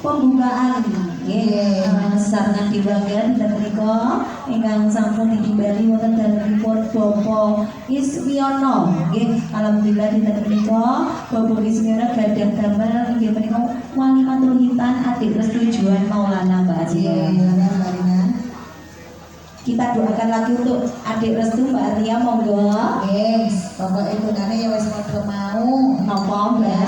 pembukaan sarana dibagian dan menika ingkang sampun ditimbali wonten dalemipun Bapak Ismiono nggih alhamdulillah dinten menika Bapak Ismiono gadah damel inggih menika wali matruhitan adik persetujuan Maulana Mbak Aji. Kita doakan lagi untuk adik restu Mbak Arya monggo. Yes, pokoknya itu nanti ya wis padha mau napa Mbak.